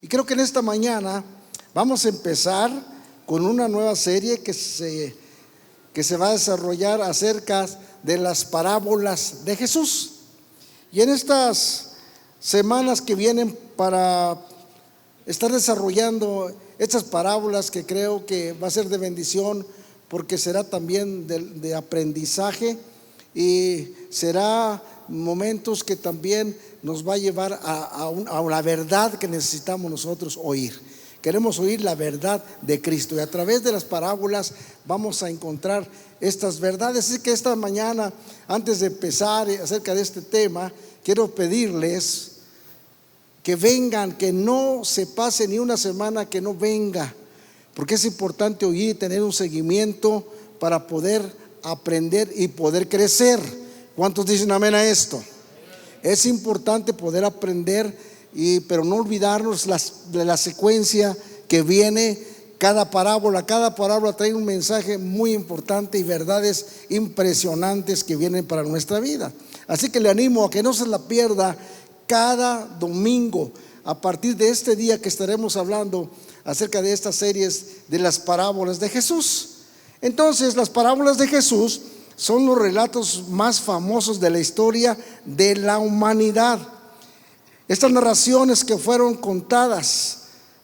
Y creo que en esta mañana vamos a empezar con una nueva serie que se va a desarrollar acerca de las parábolas de Jesús. Y en estas semanas que vienen para estar desarrollando estas parábolas, que creo que va a ser de bendición, porque será también de aprendizaje y será momentos que también nos va a llevar a la verdad que necesitamos nosotros oír. Queremos oír la verdad de Cristo, y a través de las parábolas vamos a encontrar estas verdades. Así que esta mañana, antes de empezar acerca de este tema, quiero pedirles que vengan, que no se pase ni una semana que no venga, porque es importante oír y tener un seguimiento para poder aprender y poder crecer. ¿Cuántos dicen amén a esto? Es importante poder aprender, pero no olvidarnos de la secuencia que viene. Cada parábola trae un mensaje muy importante y verdades impresionantes que vienen para nuestra vida. Así que le animo a que no se la pierda cada domingo, a partir de este día que estaremos hablando acerca de estas series de las parábolas de Jesús. Entonces, las parábolas de Jesús son los relatos más famosos de la historia de la humanidad. Estas narraciones que fueron contadas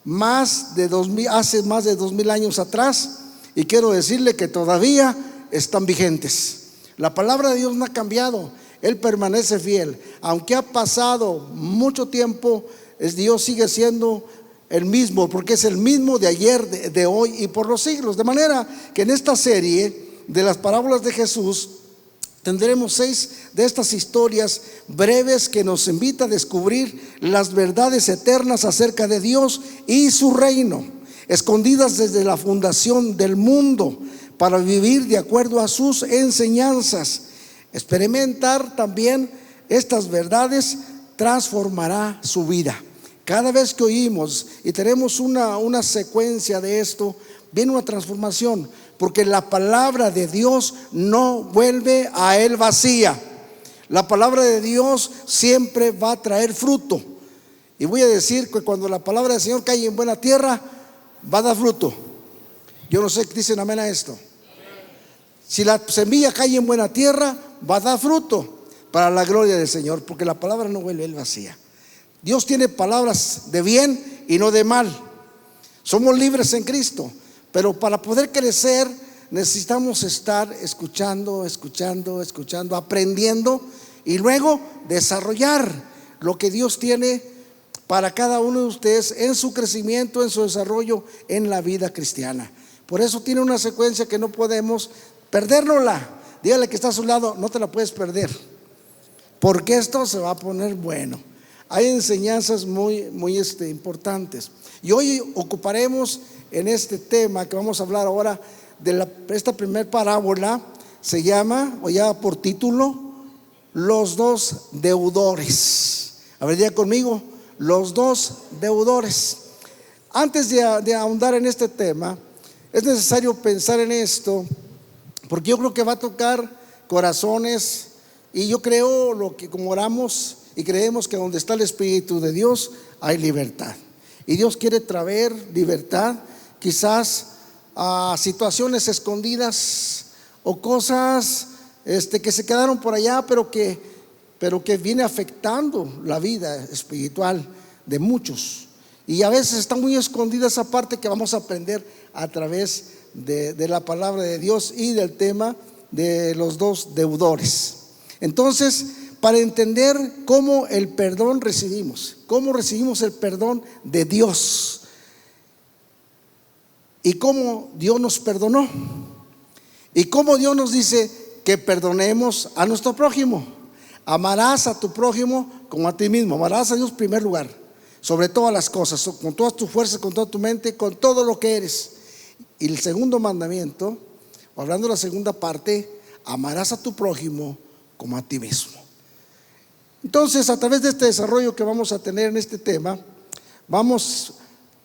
hace más de 2000 años atrás, y quiero decirle que todavía están vigentes. La palabra de Dios no ha cambiado, Él permanece fiel. Aunque ha pasado mucho tiempo, Dios sigue siendo el mismo, porque es el mismo de ayer, de hoy y por los siglos. De manera que en esta serie de las parábolas de Jesús tendremos 6 de estas historias breves que nos invita a descubrir las verdades eternas acerca de Dios y su reino, escondidas desde la fundación del mundo, para vivir de acuerdo a sus enseñanzas. Experimentar también estas verdades transformará su vida. Cada vez que oímos y tenemos una secuencia de esto, viene una transformación, porque la palabra de Dios no vuelve a Él vacía. La palabra de Dios siempre va a traer fruto. Y voy a decir que cuando la palabra del Señor cae en buena tierra, va a dar fruto. Yo no sé qué dicen amén a esto. Si la semilla cae en buena tierra, va a dar fruto para la gloria del Señor, porque la palabra no vuelve a Él vacía. Dios tiene palabras de bien y no de mal. Somos libres en Cristo, pero para poder crecer necesitamos estar escuchando, aprendiendo, y luego desarrollar lo que Dios tiene para cada uno de ustedes en su crecimiento, en su desarrollo en la vida cristiana. Por eso tiene una secuencia que no podemos perdérnosla. Dígale que está a su lado, no te la puedes perder, porque esto se va a poner bueno. Hay enseñanzas muy importantes, y hoy ocuparemos en este tema que vamos a hablar ahora de esta primera parábola. Se llama, o ya por título, los dos deudores. A ver, diga conmigo, los dos deudores. Antes de ahondar en este tema, es necesario pensar en esto, porque yo creo que va a tocar corazones, y yo creo como oramos y creemos que donde está el Espíritu de Dios hay libertad, y Dios quiere traer libertad, quizás a situaciones escondidas o cosas que se quedaron por allá, pero que viene afectando la vida espiritual de muchos, y a veces está muy escondida esa parte que vamos a aprender a través de la palabra de Dios y del tema de los dos deudores. Entonces, para entender cómo el perdón cómo recibimos el perdón de Dios, y cómo Dios nos perdonó, y cómo Dios nos dice que perdonemos a nuestro prójimo. Amarás a tu prójimo como a ti mismo. Amarás a Dios en primer lugar, sobre todas las cosas, con todas tus fuerzas, con toda tu mente, con todo lo que eres. Y el segundo mandamiento, hablando de la segunda parte, amarás a tu prójimo como a ti mismo. Entonces, a través de este desarrollo que vamos a tener en este tema,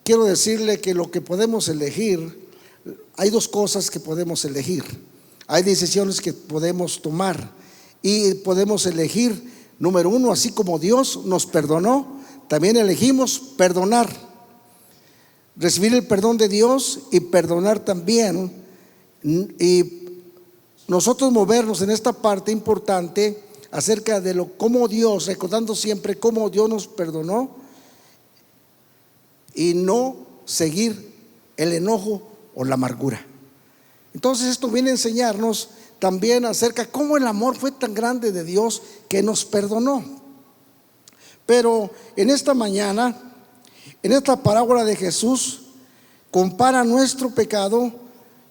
quiero decirle que lo que podemos elegir, hay dos cosas que podemos elegir. Hay decisiones que podemos tomar, y podemos elegir, número uno, así como Dios nos perdonó, también elegimos perdonar. recibir el perdón de Dios y perdonar también, y nosotros movernos en esta parte importante acerca de cómo Dios, recordando siempre cómo Dios nos perdonó, y no seguir el enojo o la amargura. Entonces esto viene a enseñarnos también acerca de cómo el amor fue tan grande de Dios que nos perdonó. Pero en esta mañana, en esta parábola de Jesús, compara nuestro pecado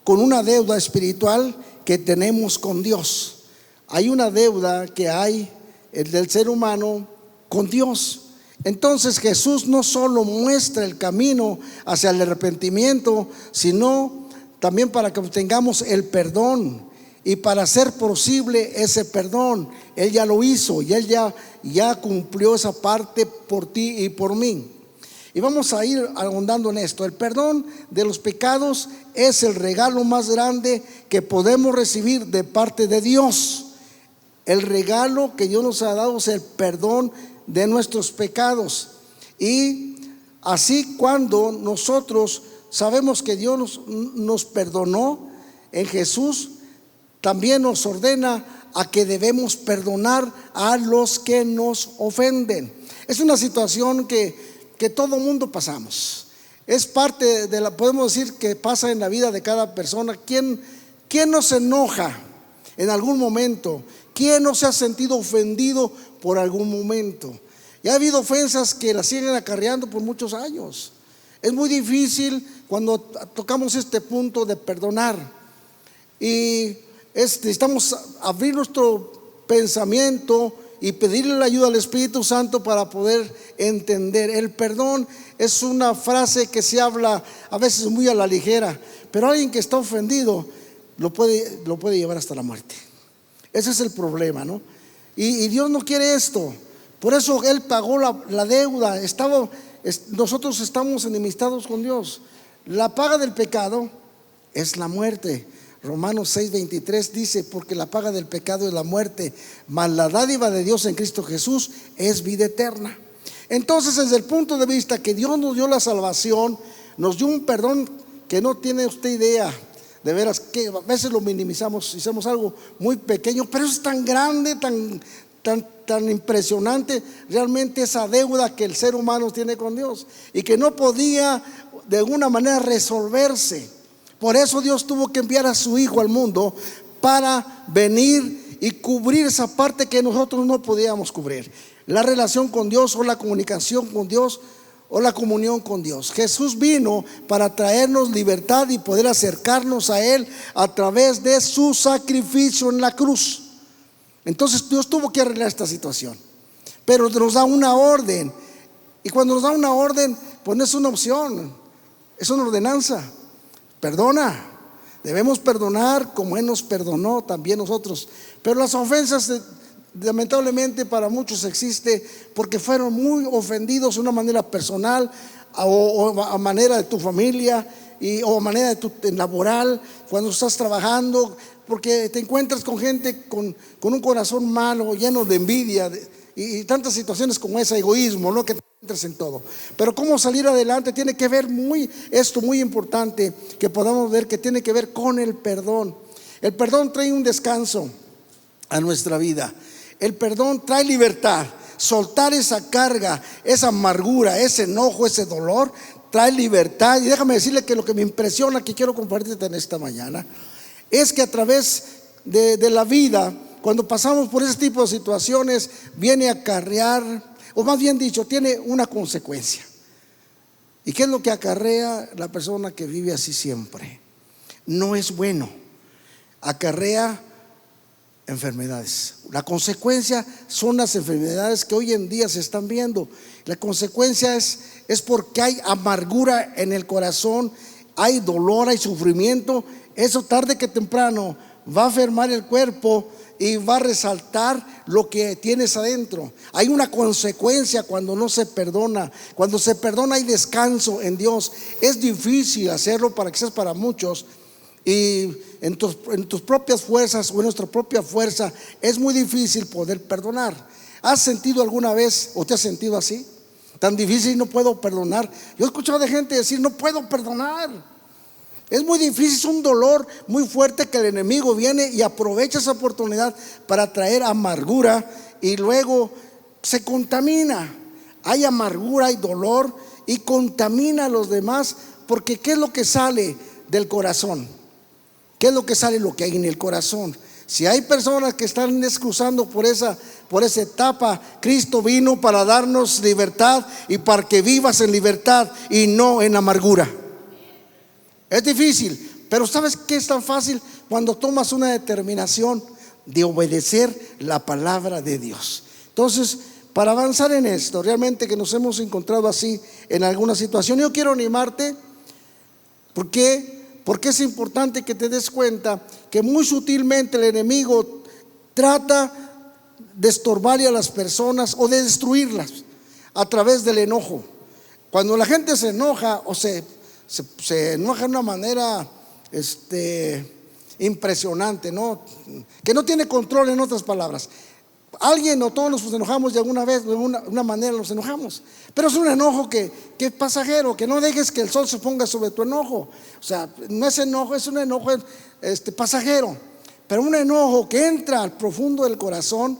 con una deuda espiritual que tenemos con Dios. Hay una deuda que hay del ser humano con Dios. Entonces Jesús no solo muestra el camino hacia el arrepentimiento, sino también para que obtengamos el perdón. Y para hacer posible ese perdón, Él ya lo hizo y Él ya cumplió esa parte por ti y por mí. Y vamos a ir ahondando en esto. El perdón de los pecados es el regalo más grande que podemos recibir de parte de Dios. El regalo que Dios nos ha dado es el perdón de nuestros pecados. Y así, cuando nosotros sabemos que Dios nos perdonó en Jesús, también nos ordena a que debemos perdonar a los que nos ofenden. Es una situación que todo mundo pasamos. Es parte de podemos decir que pasa en la vida de cada persona. ¿Quién no se enoja en algún momento? ¿Quién no se ha sentido ofendido por algún momento? Y ha habido ofensas que las siguen acarreando por muchos años. Es muy difícil cuando tocamos este punto de perdonar. Y necesitamos abrir nuestro pensamiento y pedirle la ayuda al Espíritu Santo para poder entender. El perdón es una frase que se habla a veces muy a la ligera, pero alguien que está ofendido lo puede llevar hasta la muerte. Ese es el problema, ¿no? Y Dios no quiere esto. Por eso Él pagó la deuda. Nosotros estamos enemistados con Dios. La paga del pecado es la muerte. Romanos 6:23 dice: porque la paga del pecado es la muerte, mas la dádiva de Dios en Cristo Jesús es vida eterna. Entonces, desde el punto de vista que Dios nos dio la salvación, nos dio un perdón que no tiene usted idea. De veras que a veces lo minimizamos, hacemos algo muy pequeño, pero es tan grande, tan impresionante realmente esa deuda que el ser humano tiene con Dios y que no podía de alguna manera resolverse. Por eso Dios tuvo que enviar a su Hijo al mundo para venir y cubrir esa parte que nosotros no podíamos cubrir: la relación con Dios, o la comunicación con Dios, o la comunión con Dios. Jesús vino para traernos libertad y poder acercarnos a Él a través de su sacrificio en la cruz. Entonces Dios tuvo que arreglar esta situación, pero nos da una orden. Y cuando nos da una orden, pues no es una opción, es una ordenanza. Perdona, debemos perdonar como Él nos perdonó también nosotros. Pero las ofensas, lamentablemente para muchos existe porque fueron muy ofendidos de una manera personal, o a manera de tu familia, o a manera de tu laboral, cuando estás trabajando, porque te encuentras con gente con un corazón malo, lleno de envidia y tantas situaciones como ese egoísmo, ¿no? Que te encuentras en todo. Pero cómo salir adelante tiene que ver esto muy importante que podamos ver, que tiene que ver con el perdón. El perdón trae un descanso a nuestra vida. El perdón trae libertad. Soltar esa carga, esa amargura, ese enojo, ese dolor, trae libertad. Y déjame decirle que lo que me impresiona, que quiero compartirte en esta mañana, es que a través de la vida, cuando pasamos por ese tipo de situaciones, viene a acarrear, o más bien dicho, tiene una consecuencia. ¿Y qué es lo que acarrea la persona que vive así siempre? No es bueno. Acarrea enfermedades. La consecuencia son las enfermedades que hoy en día se están viendo. La consecuencia es porque hay amargura en el corazón, hay dolor, hay sufrimiento. Eso tarde que temprano va a enfermar el cuerpo y va a resaltar lo que tienes adentro. Hay una consecuencia cuando no se perdona. Cuando se perdona hay descanso en Dios. Es difícil hacerlo, quizás para muchos, y en tus propias fuerzas o en nuestra propia fuerza es muy difícil poder perdonar. ¿Has sentido alguna vez o te has sentido así? tan difícil y no puedo perdonar. Yo he escuchado de gente decir, no puedo perdonar. Es muy difícil, es un dolor muy fuerte que el enemigo viene y aprovecha esa oportunidad para traer amargura y luego se contamina. Hay amargura, hay dolor y contamina a los demás, porque ¿qué es lo que sale del corazón? ¿Qué es lo que sale? Lo que hay en el corazón. Si hay personas que están excusando por esa etapa, Cristo vino para darnos libertad y para que vivas en libertad y no en amargura. Es difícil, pero ¿sabes qué es tan fácil? Cuando tomas una determinación de obedecer la palabra de Dios. Entonces, para avanzar en esto, realmente que nos hemos encontrado así en alguna situación, yo quiero animarte. ¿Por qué? Porque es importante que te des cuenta que muy sutilmente el enemigo trata de estorbarle a las personas o de destruirlas a través del enojo. Cuando la gente se enoja o se enoja de una manera impresionante, ¿no? Que no tiene control, en otras palabras. Alguien o todos nos enojamos de alguna vez, de una manera nos enojamos, pero es un enojo que es pasajero, que no dejes que el sol se ponga sobre tu enojo. O sea, no es enojo, es un enojo pasajero, pero un enojo que entra al profundo del corazón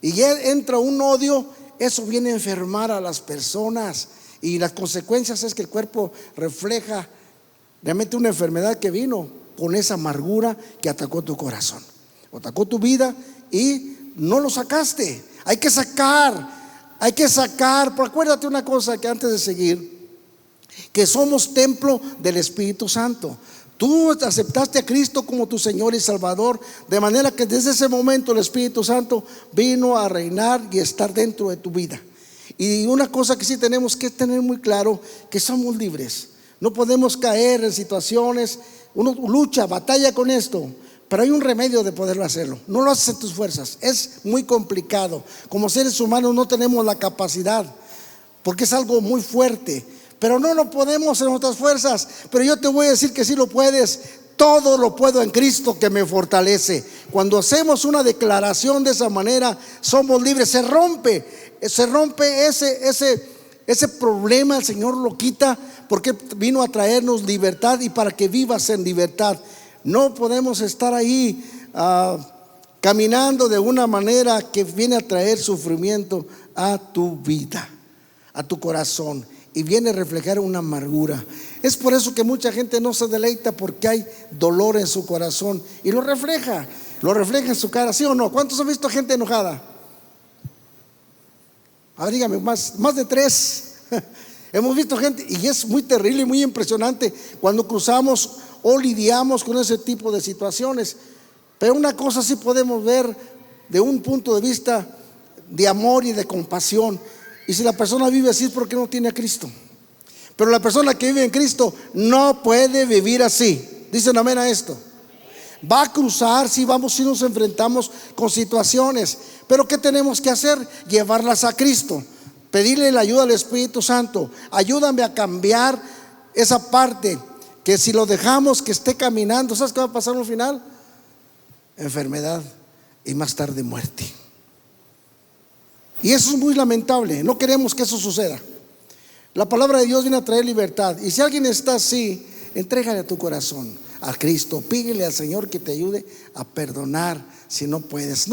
y entra un odio, eso viene a enfermar a las personas, y las consecuencias es que el cuerpo refleja realmente una enfermedad que vino con esa amargura que atacó tu corazón, atacó tu vida y no lo sacaste. Hay que sacar. Pero acuérdate una cosa, que antes de seguir, que somos templo del Espíritu Santo. Tú aceptaste a Cristo como tu Señor y Salvador, de manera que desde ese momento el Espíritu Santo vino a reinar y estar dentro de tu vida. Y una cosa que sí tenemos que tener muy claro, que somos libres. No podemos caer en situaciones. Uno lucha, batalla con esto, pero hay un remedio de poderlo hacerlo. No lo haces en tus fuerzas, es muy complicado. Como seres humanos no tenemos la capacidad, porque es algo muy fuerte, pero no lo podemos en nuestras fuerzas. Pero yo te voy a decir que sí lo puedes. Todo lo puedo en Cristo que me fortalece. Cuando hacemos una declaración de esa manera, somos libres. Se rompe ese problema. El Señor lo quita, porque vino a traernos libertad y para que vivas en libertad. No podemos estar ahí caminando de una manera que viene a traer sufrimiento a tu vida, a tu corazón, y viene a reflejar una amargura. Es por eso que mucha gente no se deleita, porque hay dolor en su corazón y lo refleja en su cara, ¿sí o no? ¿Cuántos han visto gente enojada? A ver, dígame, más de 3. Hemos visto gente, y es muy terrible y muy impresionante cuando cruzamos o lidiamos con ese tipo de situaciones. Pero una cosa sí podemos ver de un punto de vista de amor y de compasión. Y si la persona vive así, es porque no tiene a Cristo. Pero la persona que vive en Cristo no puede vivir así. Dicen amén a esto. Va a cruzar, sí, si nos enfrentamos con situaciones, pero ¿qué tenemos que hacer? Llevarlas a Cristo, pedirle la ayuda al Espíritu Santo. Ayúdame a cambiar esa parte, que si lo dejamos que esté caminando, ¿sabes qué va a pasar al final? Enfermedad y más tarde muerte. Y eso es muy lamentable. No queremos que eso suceda. La palabra de Dios viene a traer libertad. Y si alguien está así, entrégale a tu corazón a Cristo. Pídele al Señor que te ayude a perdonar. Si no puedes,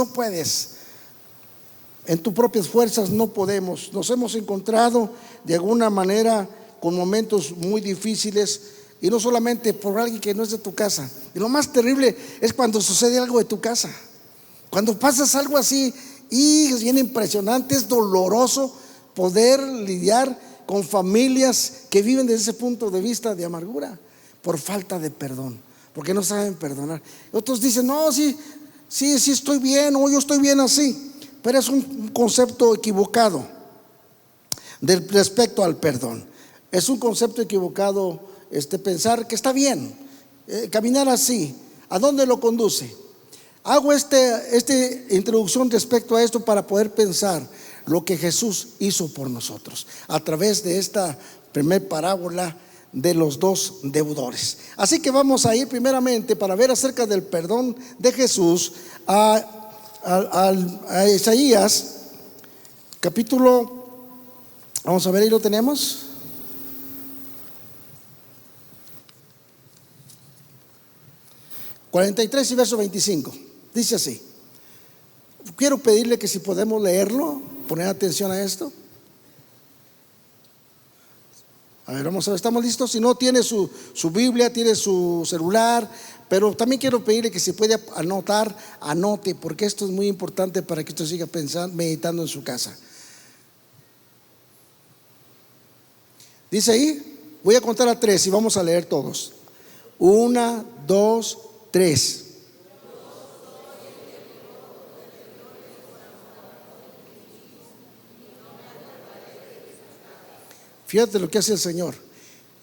en tus propias fuerzas no podemos. Nos hemos encontrado de alguna manera con momentos muy difíciles, y no solamente por alguien que no es de tu casa. Y lo más terrible es cuando sucede algo de tu casa. Cuando pasas algo así, y es bien impresionante, es doloroso poder lidiar con familias que viven desde ese punto de vista de amargura, por falta de perdón, porque no saben perdonar. Otros dicen, no, sí estoy bien, o yo estoy bien así. Pero es un concepto equivocado respecto al perdón. Es un concepto equivocado pensar que está bien caminar así. ¿A dónde lo conduce? Hago esta introducción respecto a esto para poder pensar lo que Jesús hizo por nosotros a través de esta primer parábola de los 2 deudores. Así que vamos a ir primeramente, para ver acerca del perdón de Jesús, a Isaías capítulo Vamos a ver, ahí lo tenemos. ...43 y verso 25... dice así. Quiero pedirle que si podemos leerlo, poner atención a esto. A ver, vamos a ver, ¿estamos listos? Si no tiene su Biblia, tiene su celular, pero también quiero pedirle que si puede anotar, anote, porque esto es muy importante para que usted siga pensando, meditando en su casa. Dice ahí, voy a contar a 3 y vamos a leer todos. 1, 2, 3. Fíjate lo que hace el Señor.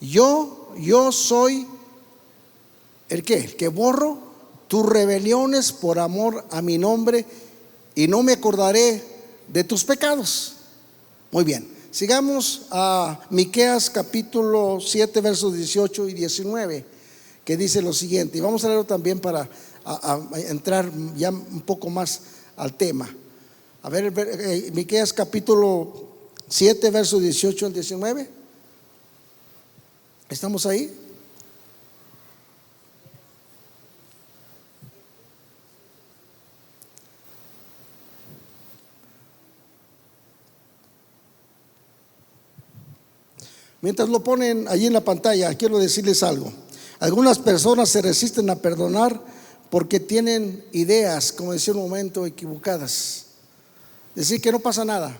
Yo soy el que borro tus rebeliones por amor a mi nombre, y no me acordaré de tus pecados. Muy bien, sigamos a Miqueas capítulo 7 versos 18 y 19, que dice lo siguiente, y vamos a leerlo también para entrar ya un poco más al tema. A ver, Miqueas capítulo 7 versos 18 al 19. ¿Estamos ahí? Mientras lo ponen allí en la pantalla, quiero decirles algo. Algunas personas se resisten a perdonar porque tienen ideas, como decía un momento, equivocadas. Decir que no pasa nada.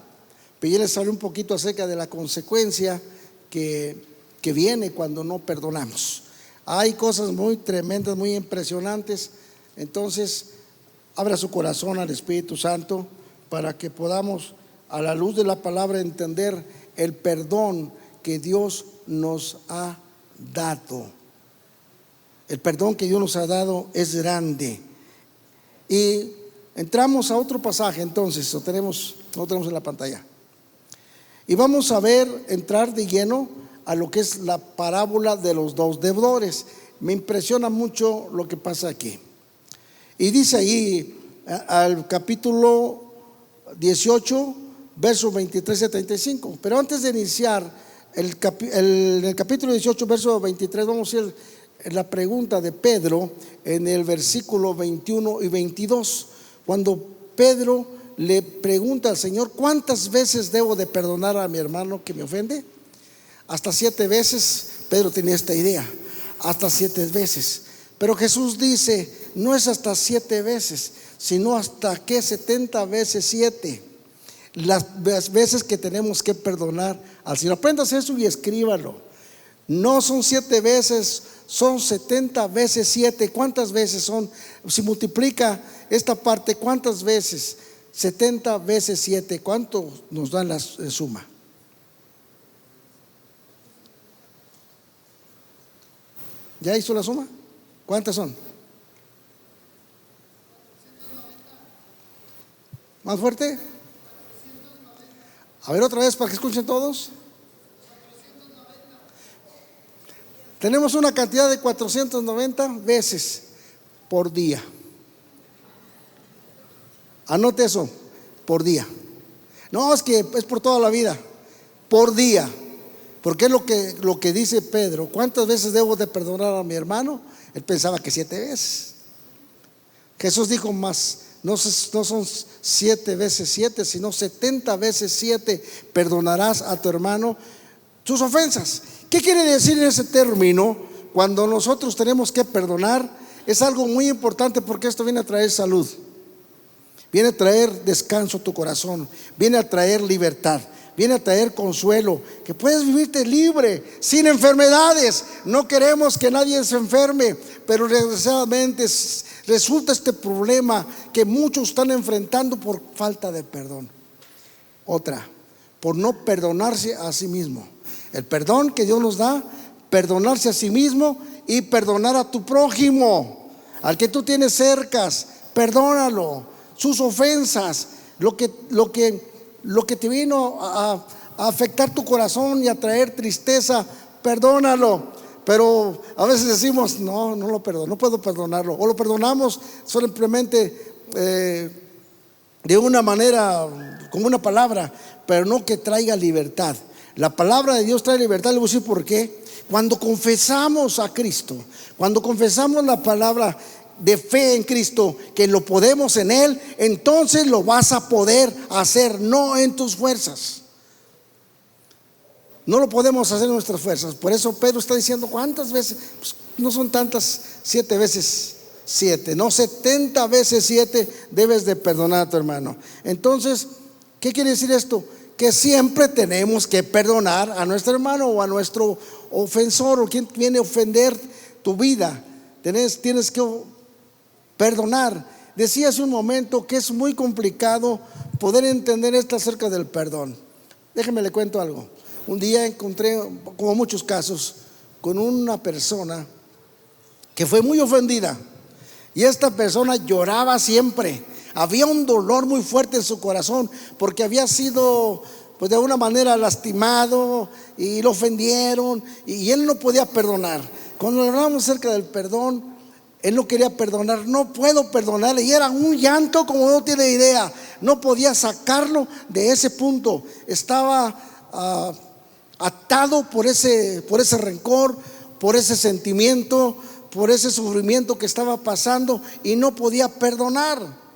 Pero yo les hablé un poquito acerca de la consecuencia que viene cuando no perdonamos. Hay cosas muy tremendas, muy impresionantes. Entonces, abra su corazón al Espíritu Santo para que podamos, a la luz de la palabra, entender el perdón que Dios nos ha dado. El perdón que Dios nos ha dado es grande. Y entramos a otro pasaje, entonces, lo tenemos en la pantalla. Y vamos a ver, entrar de lleno a lo que es la parábola de los dos deudores. Me impresiona mucho lo que pasa aquí. Y dice ahí, al capítulo 18, versos 23 a 35. Pero antes de iniciar el capítulo 18, verso 23, vamos a ir a la pregunta de Pedro en el versículo 21 y 22. Cuando Pedro le pregunta al Señor: ¿cuántas veces debo de perdonar a mi hermano que me ofende? Hasta 7 veces. Pedro tenía esta idea, hasta 7 veces. Pero Jesús dice: no es hasta 7 veces, sino hasta que 70 veces 7. Las veces que tenemos que perdonar al Señor. Apréndase eso y escríbalo. No son 7 veces, son 70 veces 7. ¿Cuántas veces son? Si multiplica esta parte, ¿cuántas veces? 70 veces 7. ¿Cuánto nos da la suma? ¿Ya hizo la suma? ¿Cuántas son? ¿Más fuerte? A ver otra vez para que escuchen todos. Tenemos una cantidad de 490 veces por día. Anote eso, por día. No, es que es por toda la vida, por día. Porque es lo que dice Pedro. ¿Cuántas veces debo de perdonar a mi hermano? Él pensaba que 7 veces. Jesús dijo más, no son 7 veces 7, sino 70 veces 7 perdonarás a tu hermano sus ofensas. ¿Qué quiere decir en ese término? Cuando nosotros tenemos que perdonar, es algo muy importante, porque esto viene a traer salud, viene a traer descanso a tu corazón, viene a traer libertad, viene a traer consuelo, que puedes vivirte libre, sin enfermedades. No queremos que nadie se enferme, pero desgraciadamente resulta este problema que muchos están enfrentando por falta de perdón. Otra, por no perdonarse a sí mismo. El perdón que Dios nos da, perdonarse a sí mismo y perdonar a tu prójimo, al que tú tienes cercas, perdónalo, sus ofensas, lo que te vino a afectar tu corazón y a traer tristeza, perdónalo. Pero a veces decimos: no lo perdono, no puedo perdonarlo, o lo perdonamos simplemente de una manera, como una palabra, pero no que traiga libertad. La palabra de Dios trae libertad. Le voy a decir por qué. Cuando confesamos a Cristo, cuando confesamos la palabra de fe en Cristo, que lo podemos en Él, entonces lo vas a poder hacer, no en tus fuerzas. No lo podemos hacer en nuestras fuerzas. Por eso Pedro está diciendo, ¿cuántas veces? Pues no son tantas, 7 veces 7, no, 70 veces 7 debes de perdonar a tu hermano. Entonces, ¿qué quiere decir esto? Que siempre tenemos que perdonar a nuestro hermano o a nuestro ofensor, o quien viene a ofender tu vida. Tienes que perdonar. Decía hace un momento que es muy complicado poder entender esto acerca del perdón. Déjeme le cuento algo. Un día encontré, como muchos casos, con una persona que fue muy ofendida, y esta persona lloraba siempre. Había un dolor muy fuerte en su corazón porque había sido, pues, de alguna manera lastimado y lo ofendieron, y él no podía perdonar. Cuando hablamos acerca del perdón, él no quería perdonar. No puedo perdonarle, y era un llanto como no tiene idea. No podía sacarlo de ese punto. Estaba atado por ese rencor, por ese sentimiento, por ese sufrimiento que estaba pasando, y no podía perdonar.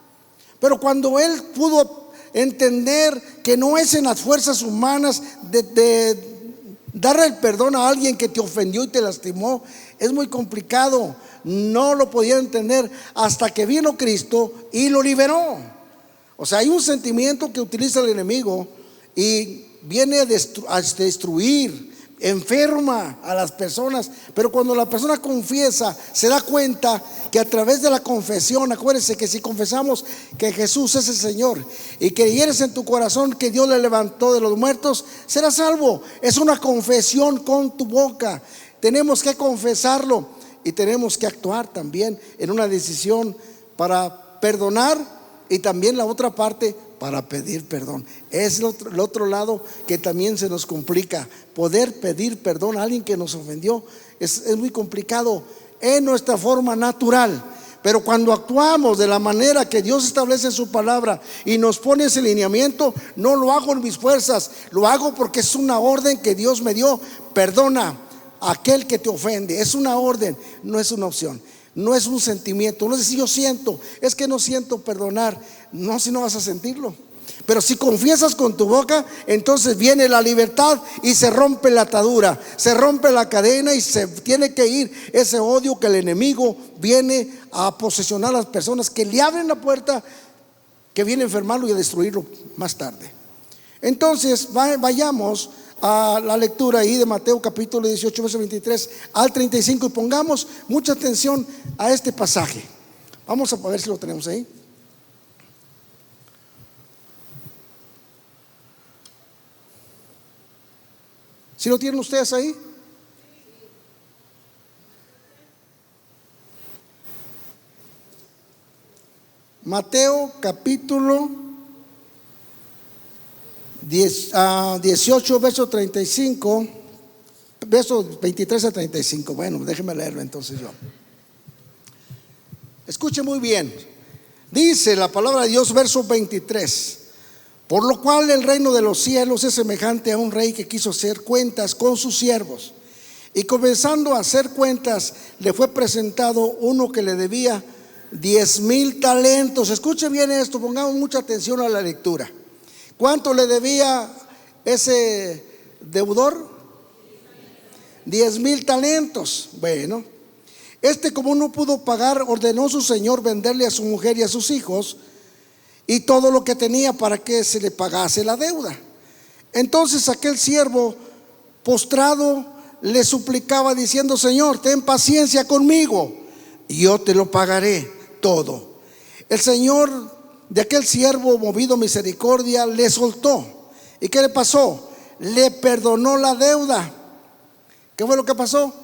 Pero cuando él pudo entender que no es en las fuerzas humanas de darle el perdón a alguien que te ofendió y te lastimó, es muy complicado. No lo podía entender hasta que vino Cristo y lo liberó. O sea, hay un sentimiento que utiliza el enemigo y viene a destruir, enferma a las personas. Pero cuando la persona confiesa, se da cuenta que a través de la confesión, acuérdense que si confesamos que Jesús es el Señor y que creyeres en tu corazón que Dios le levantó de los muertos, serás salvo. Es una confesión con tu boca. Tenemos que confesarlo y tenemos que actuar también en una decisión para perdonar, y también la otra parte para pedir perdón. Es el otro lado que también se nos complica. Poder pedir perdón a alguien que nos ofendió es muy complicado en nuestra forma natural. Pero cuando actuamos de la manera que Dios establece en su palabra y nos pone ese lineamiento, no lo hago en mis fuerzas, lo hago porque es una orden que Dios me dio. Perdona a aquel que te ofende. Es una orden, no es una opción. No es un sentimiento. No es decir yo siento, es que no siento perdonar. No, si no vas a sentirlo. Pero si confiesas con tu boca, entonces viene la libertad y se rompe la atadura, se rompe la cadena, y se tiene que ir ese odio que el enemigo viene a posesionar a las personas, que le abren la puerta, que viene a enfermarlo y a destruirlo más tarde. Entonces vayamos a la lectura ahí de Mateo capítulo 18, verso 23 al 35, y pongamos mucha atención a este pasaje. Vamos a ver si lo tenemos ahí. ¿Sí lo tienen ustedes ahí? Mateo capítulo 18, verso 35, verso 23 a 35. Bueno, déjenme leerlo entonces yo. Escuche muy bien. Dice la palabra de Dios, verso 23: por lo cual el reino de los cielos es semejante a un rey que quiso hacer cuentas con sus siervos, y comenzando a hacer cuentas, le fue presentado uno que le debía 10,000 talentos. Escuche bien esto, pongamos mucha atención a la lectura. ¿Cuánto le debía ese deudor? 10,000 talentos. Bueno, como no pudo pagar, ordenó su señor venderle a su mujer y a sus hijos y todo lo que tenía para que se le pagase la deuda. Entonces aquel siervo, postrado, le suplicaba diciendo: Señor, ten paciencia conmigo y yo te lo pagaré todo. El señor de aquel siervo, movido a misericordia, le soltó. ¿Y qué le pasó? Le perdonó la deuda. ¿Qué fue lo que pasó?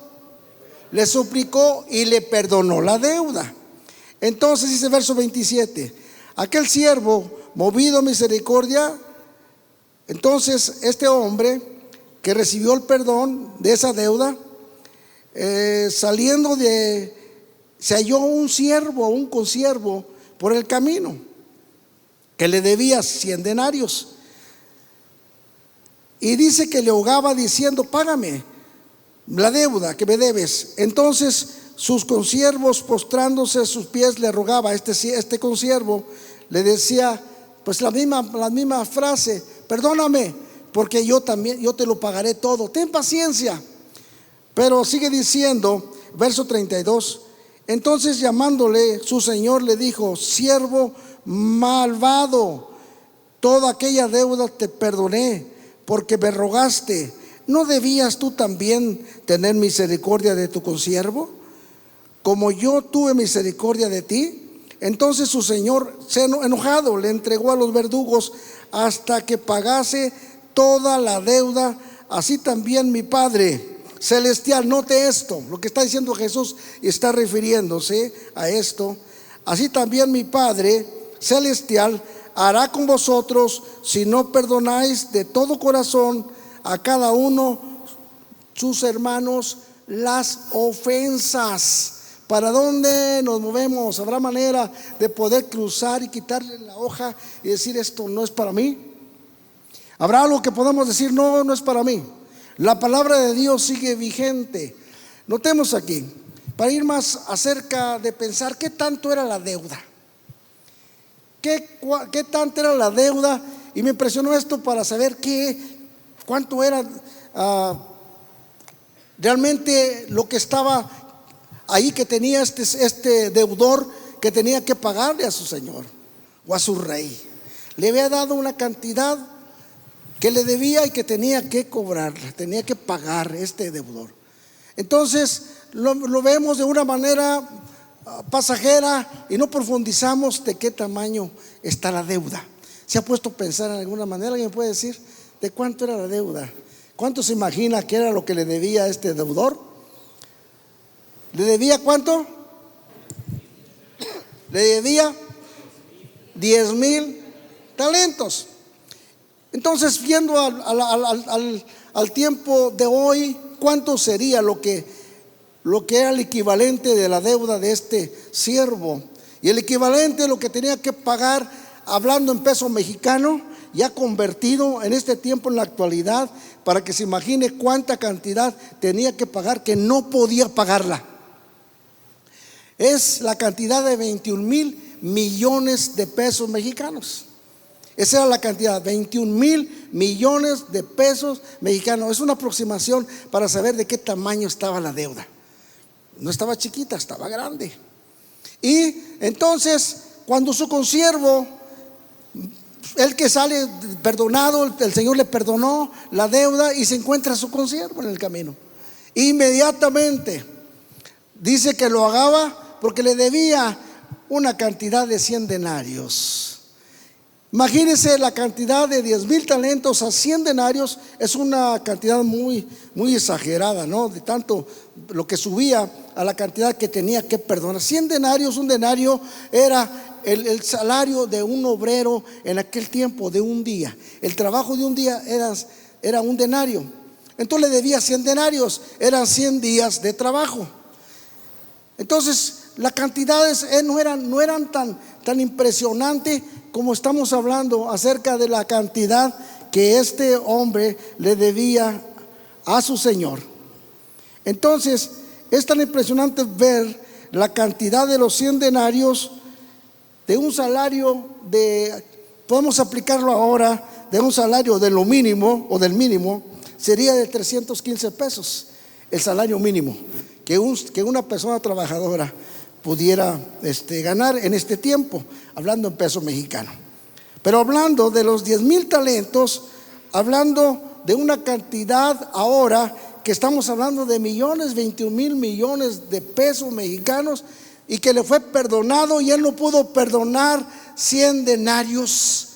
Le suplicó y le perdonó la deuda. Entonces dice verso 27: aquel siervo, movido a misericordia, entonces este hombre que recibió el perdón de esa deuda, se halló un consiervo por el camino que le debía 100 denarios. y dice que le rogaba diciendo: págame la deuda que me debes. Entonces sus consiervos, postrándose a sus pies, le rogaba. Este consiervo le decía pues la misma frase: perdóname, porque yo te lo pagaré todo, ten paciencia. Pero sigue diciendo, verso 32: entonces llamándole su señor le dijo: siervo malvado, toda aquella deuda te perdoné, porque me rogaste. ¿No debías tú también tener misericordia de tu consiervo, como yo tuve misericordia de ti? Entonces su señor, enojado, le entregó a los verdugos hasta que pagase toda la deuda. Así también mi Padre celestial, note esto, lo que está diciendo Jesús, y está refiriéndose a esto: así también mi Padre celestial hará con vosotros, si no perdonáis de todo corazón a cada uno sus hermanos las ofensas. ¿Para dónde nos movemos? ¿Habrá manera de poder cruzar y quitarle la hoja y decir: esto no es para mí? ¿Habrá algo que podamos decir: no, no es para mí? La palabra de Dios sigue vigente. Notemos aquí, para ir más acerca de pensar qué tanto era la deuda. ¿Qué tanto era la deuda? Y me impresionó esto para saber cuánto era realmente lo que estaba ahí, que tenía este deudor, que tenía que pagarle a su señor o a su rey. Le había dado una cantidad que le debía y que tenía que cobrarla, tenía que pagar este deudor. Entonces lo vemos de una manera pasajera y no profundizamos de qué tamaño está la deuda. ¿Se ha puesto a pensar en alguna manera? ¿Alguien puede decir de cuánto era la deuda? ¿Cuánto se imagina que era lo que le debía a este deudor? ¿Le debía cuánto? Le debía 10,000 talentos. Entonces, viendo al tiempo de hoy, ¿cuánto sería lo que era el equivalente de la deuda de este siervo? Y el equivalente de lo que tenía que pagar, hablando en peso mexicano, ya convertido en este tiempo, en la actualidad, para que se imagine cuánta cantidad tenía que pagar, que no podía pagarla. Es la cantidad de 21,000 millones de pesos mexicanos. Esa era la cantidad, 21,000 millones de pesos mexicanos. Es una aproximación para saber de qué tamaño estaba la deuda. No estaba chiquita, estaba grande. Y entonces, cuando su consiervo, el que sale perdonado, el Señor le perdonó la deuda y se encuentra a su consiervo en el camino. Inmediatamente dice que lo hagaba porque le debía una cantidad de 100 denarios. Imagínense la cantidad de 10,000 talentos a 100 denarios, es una cantidad muy, muy exagerada, ¿no? De tanto lo que subía a la cantidad que tenía que perdonar. 100 denarios, un denario era el salario de un obrero en aquel tiempo, de un día. El trabajo de un día era un denario. Entonces le debía 100 denarios, eran 100 días de trabajo. Entonces las cantidades no eran tan impresionantes como estamos hablando acerca de la cantidad que este hombre le debía a su señor. Entonces es tan impresionante ver la cantidad de los 100 denarios de un salario podemos aplicarlo ahora, de un salario de lo mínimo o del mínimo, sería de 315 pesos, el salario mínimo que una persona trabajadora pudiera ganar en este tiempo, hablando en peso mexicano. Pero hablando de los 10,000 talentos, hablando de una cantidad ahora que estamos hablando de millones, 21,000 millones de pesos mexicanos, y que le fue perdonado, y él no pudo perdonar 100 denarios.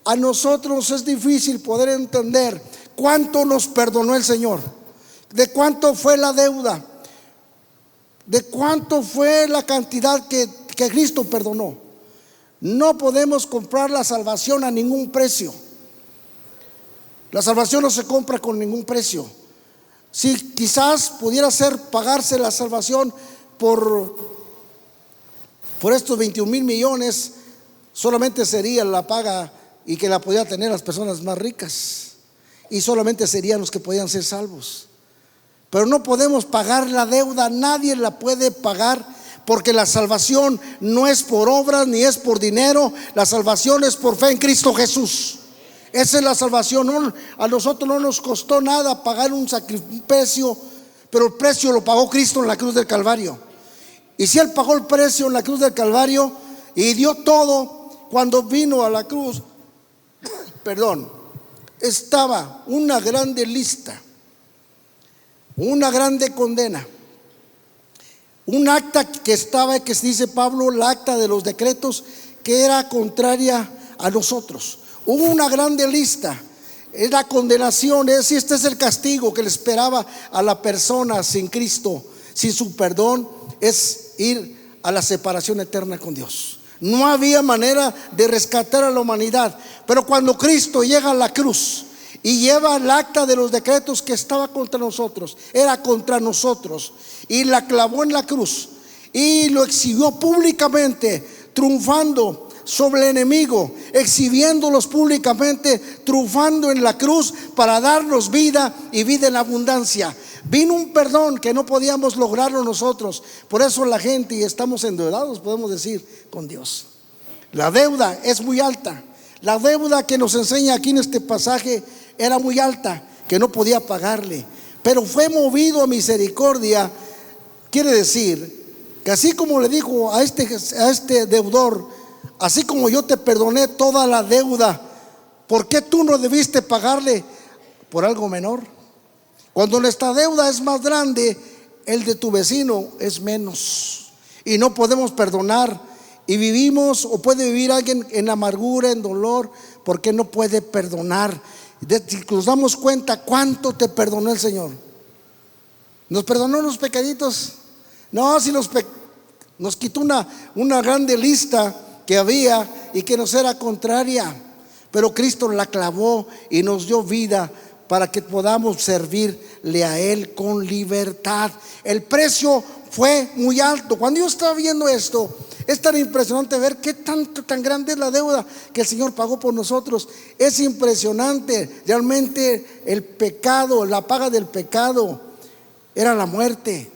A nosotros es difícil poder entender cuánto nos perdonó el Señor, de cuánto fue la deuda, de cuánto fue la cantidad que Cristo perdonó. No podemos comprar la salvación a ningún precio. La salvación no se compra con ningún precio. Si quizás pudiera pagarse la salvación por estos 21,000 millones, solamente sería la paga y que la podían tener las personas más ricas. y solamente serían los que podían ser salvos. Pero no podemos pagar la deuda, nadie la puede pagar, porque la salvación no es por obras ni es por dinero. La salvación es por fe en Cristo Jesús. Esa es la salvación. A nosotros no nos costó nada pagar un sacrificio, pero el precio lo pagó Cristo en la cruz del Calvario. Y si Él pagó el precio en la cruz del Calvario y dio todo, cuando vino a la cruz, estaba una grande lista, una grande condena, un acta que estaba, que dice Pablo, el acta de los decretos, que era contraria a nosotros. Hubo una grande lista, es la condenación, es decir, este es el castigo que le esperaba a la persona sin Cristo, sin su perdón, es ir a la separación eterna con Dios. No había manera de rescatar a la humanidad. Pero cuando Cristo llega a la cruz y lleva el acta de los decretos que estaba contra nosotros, era contra nosotros, y la clavó en la cruz y lo exhibió públicamente, triunfando sobre el enemigo, exhibiéndolos públicamente, triunfando en la cruz para darnos vida y vida en abundancia. Vino un perdón que no podíamos lograrlo nosotros. Por eso la gente, y estamos endeudados, podemos decir, con Dios. La deuda es muy alta. La deuda que nos enseña aquí en este pasaje era muy alta, que no podía pagarle, pero fue movido a misericordia. Quiere decir que así como le dijo a este deudor, así como yo te perdoné toda la deuda, ¿por qué tú no debiste pagarle por algo menor? Cuando nuestra deuda es más grande, el de tu vecino es menos, y no podemos perdonar, y vivimos, o puede vivir alguien en amargura, en dolor, porque no puede perdonar. Si nos damos cuenta cuánto te perdonó el Señor, nos perdonó los pecaditos. No, si nos quitó una grande lista que había y que nos era contraria, pero Cristo la clavó y nos dio vida para que podamos servirle a Él con libertad. El precio fue muy alto. Cuando yo estaba viendo esto, es tan impresionante ver qué tan grande es la deuda que el Señor pagó por nosotros. Es impresionante. Realmente el pecado, la paga del pecado era la muerte,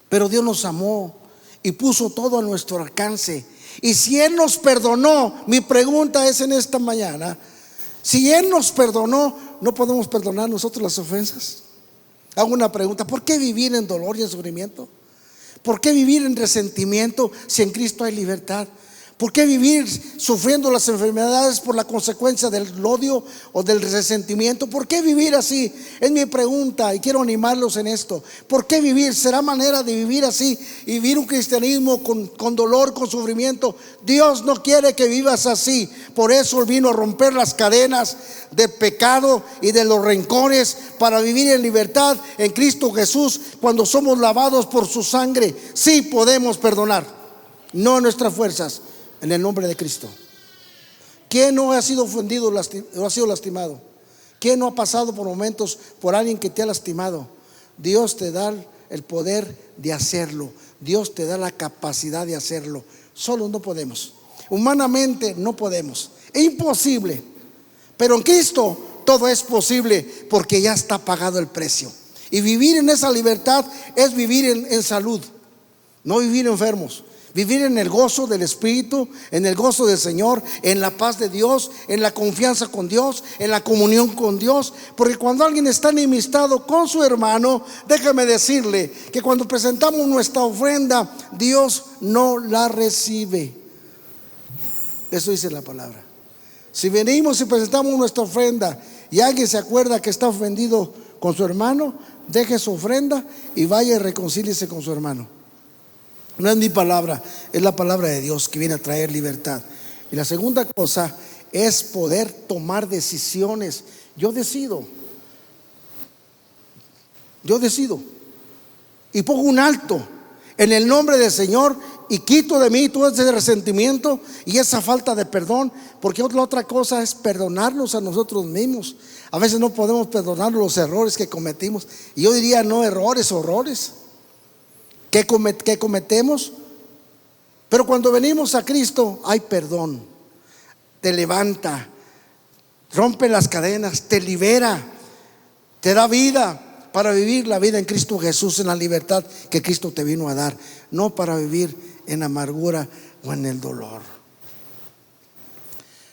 pero Dios nos amó y puso todo a nuestro alcance. Y si Él nos perdonó, mi pregunta es en esta mañana: si Él nos perdonó, ¿no podemos perdonar nosotros las ofensas? Hago una pregunta: ¿por qué vivir en dolor y en sufrimiento? ¿Por qué vivir en resentimiento si en Cristo hay libertad? ¿Por qué vivir sufriendo las enfermedades por la consecuencia del odio o del resentimiento? ¿Por qué vivir así? Es mi pregunta y quiero animarlos en esto. ¿Por qué vivir? ¿Será manera de vivir así y vivir un cristianismo con dolor, con sufrimiento? Dios no quiere que vivas así. Por eso Él vino a romper las cadenas de pecado y de los rencores para vivir en libertad en Cristo Jesús. Cuando somos lavados por su sangre, sí podemos perdonar, no en nuestras fuerzas. En el nombre de Cristo. ¿Quién no ha sido ofendido o ha sido lastimado? ¿Quién no ha pasado por momentos por alguien que te ha lastimado? Dios te da el poder de hacerlo. Dios te da la capacidad de hacerlo. Solo no podemos. Humanamente no podemos. Es imposible. Pero en Cristo todo es posible, porque ya está pagado el precio. Y vivir en esa libertad es vivir en salud, no vivir enfermos. Vivir en el gozo del Espíritu, en el gozo del Señor, en la paz de Dios, en la confianza con Dios, en la comunión con Dios. Porque cuando alguien está enemistado con su hermano, déjame decirle que cuando presentamos nuestra ofrenda, Dios no la recibe. Eso dice la palabra. Si venimos y presentamos nuestra ofrenda y alguien se acuerda que está ofendido con su hermano, deje su ofrenda y vaya y reconcíliese con su hermano. No es mi palabra, es la palabra de Dios que viene a traer libertad. Y la segunda cosa es poder tomar decisiones. Yo decido y pongo un alto en el nombre del Señor y quito de mí todo ese resentimiento y esa falta de perdón. Porque la otra cosa es perdonarnos a nosotros mismos. A veces no podemos perdonar los errores que cometimos, y yo diría no errores, horrores que cometemos. Pero cuando venimos a Cristo hay perdón. Te levanta, rompe las cadenas, te libera, te da vida para vivir la vida en Cristo Jesús, en la libertad que Cristo te vino a dar, no para vivir en amargura o en el dolor.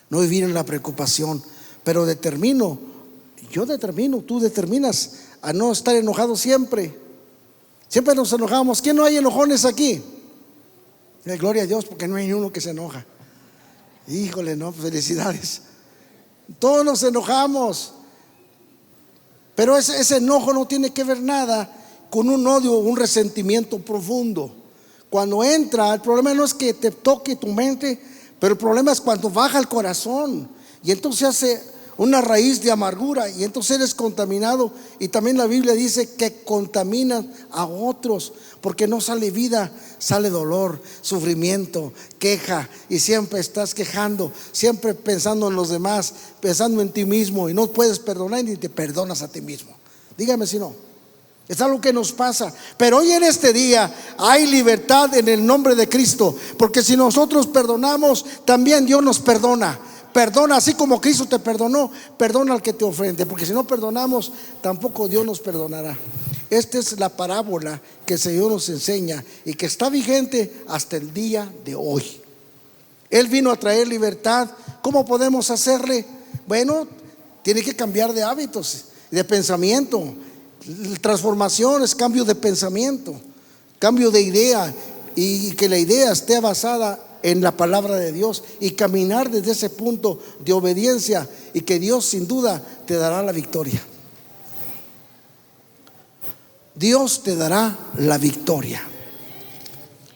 No vivir en la preocupación, pero yo determino, tú determinas a no estar enojado siempre. Siempre nos enojamos. ¿Quién no hay enojones aquí? Gloria a Dios, porque no hay ni uno que se enoja. Híjole, no, felicidades. Todos nos enojamos, pero ese enojo no tiene que ver nada con un odio o un resentimiento profundo. Cuando entra, el problema no es que te toque tu mente, pero el problema es cuando baja el corazón y entonces hace una raíz de amargura y entonces eres contaminado. Y también la Biblia dice que contaminan a otros, porque no sale vida, sale dolor, sufrimiento, queja, y siempre estás quejando, siempre pensando en los demás, pensando en ti mismo, y no puedes perdonar ni te perdonas a ti mismo. Dígame si no. Es algo que nos pasa. Pero hoy en este día hay libertad en el nombre de Cristo, porque si nosotros perdonamos, también Dios nos perdona. Perdona así como Cristo te perdonó, perdona al que te ofende, porque si no perdonamos, tampoco Dios nos perdonará. Esta es la parábola que el Señor nos enseña y que está vigente hasta el día de hoy. Él vino a traer libertad. ¿Cómo podemos hacerle? Bueno, tiene que cambiar de hábitos, de pensamiento. Transformación es cambio de pensamiento, cambio de idea, y que la idea esté basada en la palabra de Dios y caminar desde ese punto de obediencia, y que Dios sin duda te dará la victoria. Dios te dará la victoria.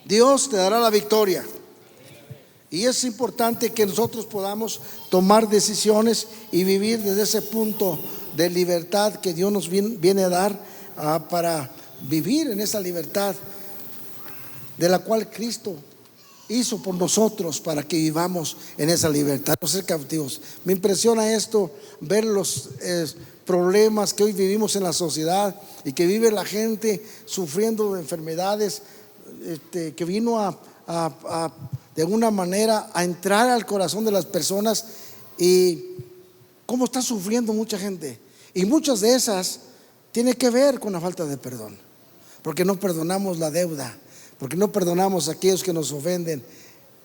Dios te dará la victoria. Y es importante que nosotros podamos tomar decisiones y vivir desde ese punto de libertad que Dios nos viene a dar, para vivir en esa libertad de la cual Cristo hizo por nosotros, para que vivamos en esa libertad, no ser cautivos. Me impresiona esto, ver los problemas que hoy vivimos en la sociedad y que vive la gente sufriendo de enfermedades, que vino de alguna manera a entrar al corazón de las personas, y cómo está sufriendo mucha gente. Y muchas de esas tiene que ver con la falta de perdón, porque no perdonamos la deuda, porque no perdonamos a aquellos que nos ofenden,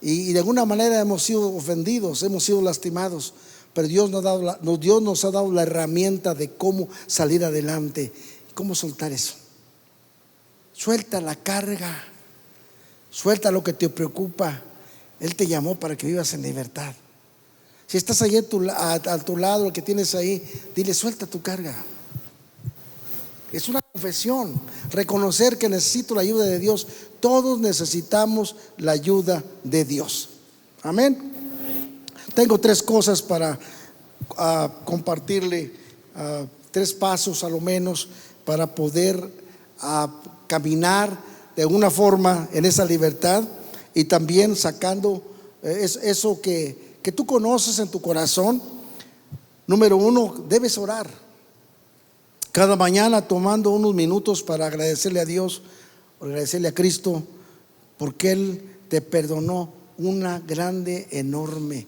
y de alguna manera hemos sido ofendidos, hemos sido lastimados, pero Dios nos ha dado la herramienta de cómo salir adelante, cómo soltar eso. Suelta la carga, suelta lo que te preocupa. Él te llamó para que vivas en libertad. Si estás ahí a tu lado, el que tienes ahí, dile: suelta tu carga. Es una confesión, reconocer que necesito la ayuda de Dios. Todos necesitamos la ayuda de Dios. Amén. Tengo 3 cosas para compartirle, 3 pasos a lo menos para poder caminar de alguna forma en esa libertad, y también sacando eso que tú conoces en tu corazón. Número 1, debes orar cada mañana, tomando unos minutos para agradecerle a Dios, agradecerle a Cristo, porque Él te perdonó una grande, enorme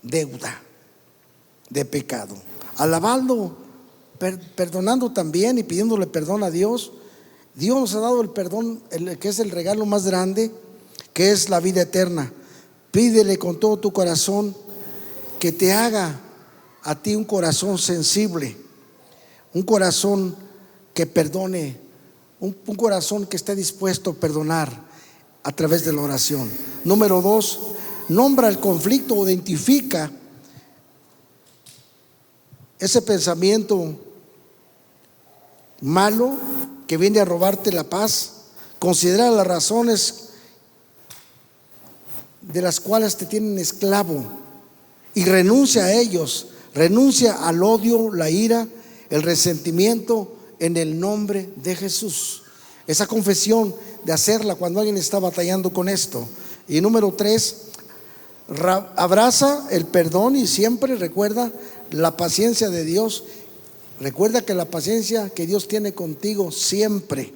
deuda de pecado. Alabando, perdonando también y pidiéndole perdón a Dios. Dios nos ha dado el perdón, que es el regalo más grande, que es la vida eterna. Pídele con todo tu corazón que te haga a ti un corazón sensible, un corazón que perdone, un corazón que esté dispuesto a perdonar a través de la oración. Número 2, nombra el conflicto o identifica ese pensamiento malo que viene a robarte la paz. Considera las razones de las cuales te tienen esclavo y renuncia a ellos. Renuncia al odio, la ira, el resentimiento, en el nombre de Jesús. Esa confesión de hacerla cuando alguien está batallando con esto. Y número 3, abraza el perdón y siempre recuerda la paciencia de Dios. Recuerda que la paciencia que Dios tiene contigo siempre.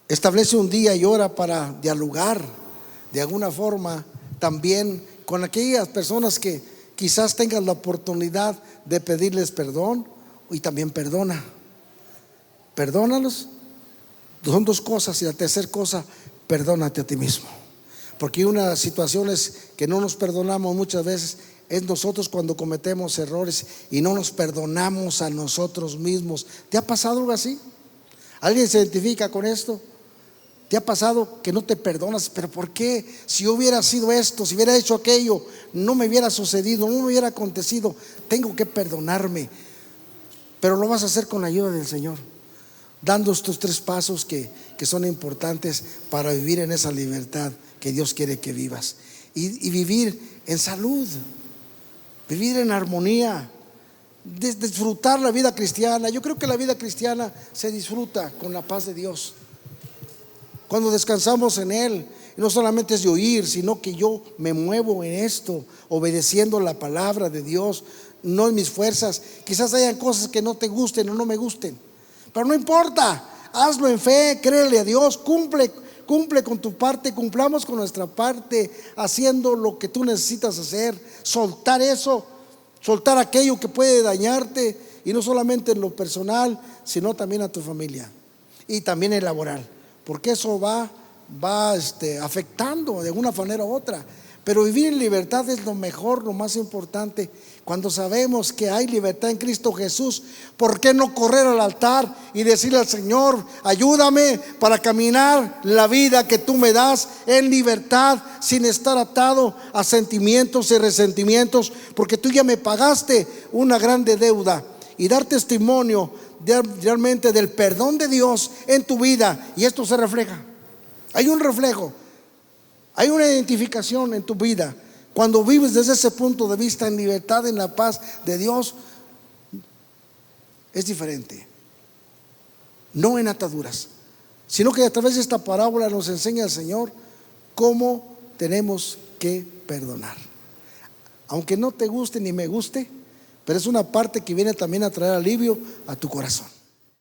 Establece un día y hora para dialogar de alguna forma también con aquellas personas que quizás tengas la oportunidad de pedirles perdón, y también perdónalos. Son dos cosas. Y la tercera cosa, perdónate a ti mismo. Porque hay unas situaciones que no nos perdonamos muchas veces, es nosotros cuando cometemos errores y no nos perdonamos a nosotros mismos. ¿Te ha pasado algo así? ¿Alguien se identifica con esto? ¿Te ha pasado que no te perdonas? ¿Pero por qué? Si yo hubiera sido esto, si hubiera hecho aquello, no me hubiera sucedido, no me hubiera acontecido. Tengo que perdonarme. Pero lo vas a hacer con la ayuda del Señor, dando estos 3 pasos que son importantes para vivir en esa libertad que Dios quiere que vivas. Y vivir en salud, vivir en armonía, disfrutar la vida cristiana. Yo creo que la vida cristiana se disfruta con la paz de Dios. Cuando descansamos en Él, no solamente es de oír, sino que yo me muevo en esto, obedeciendo la palabra de Dios, no en mis fuerzas. Quizás hayan cosas que no te gusten o no me gusten, pero no importa, hazlo en fe, créele a Dios, cumple con tu parte, cumplamos con nuestra parte, haciendo lo que tú necesitas hacer, soltar eso, soltar aquello que puede dañarte, y no solamente en lo personal, sino también a tu familia y también en laboral, porque eso va afectando de alguna manera u otra. Pero vivir en libertad es lo mejor, lo más importante. Cuando sabemos que hay libertad en Cristo Jesús, ¿por qué no correr al altar y decirle al Señor: ayúdame para caminar la vida que tú me das en libertad, sin estar atado a sentimientos y resentimientos? Porque tú ya me pagaste una grande deuda. Y dar testimonio realmente del perdón de Dios en tu vida. Y esto se refleja. Hay un reflejo, hay una identificación en tu vida. Cuando vives desde ese punto de vista, en libertad, en la paz de Dios, es diferente. No en ataduras, sino que a través de esta parábola nos enseña el Señor cómo tenemos que perdonar. Aunque no te guste ni me guste, pero es una parte que viene también a traer alivio a tu corazón.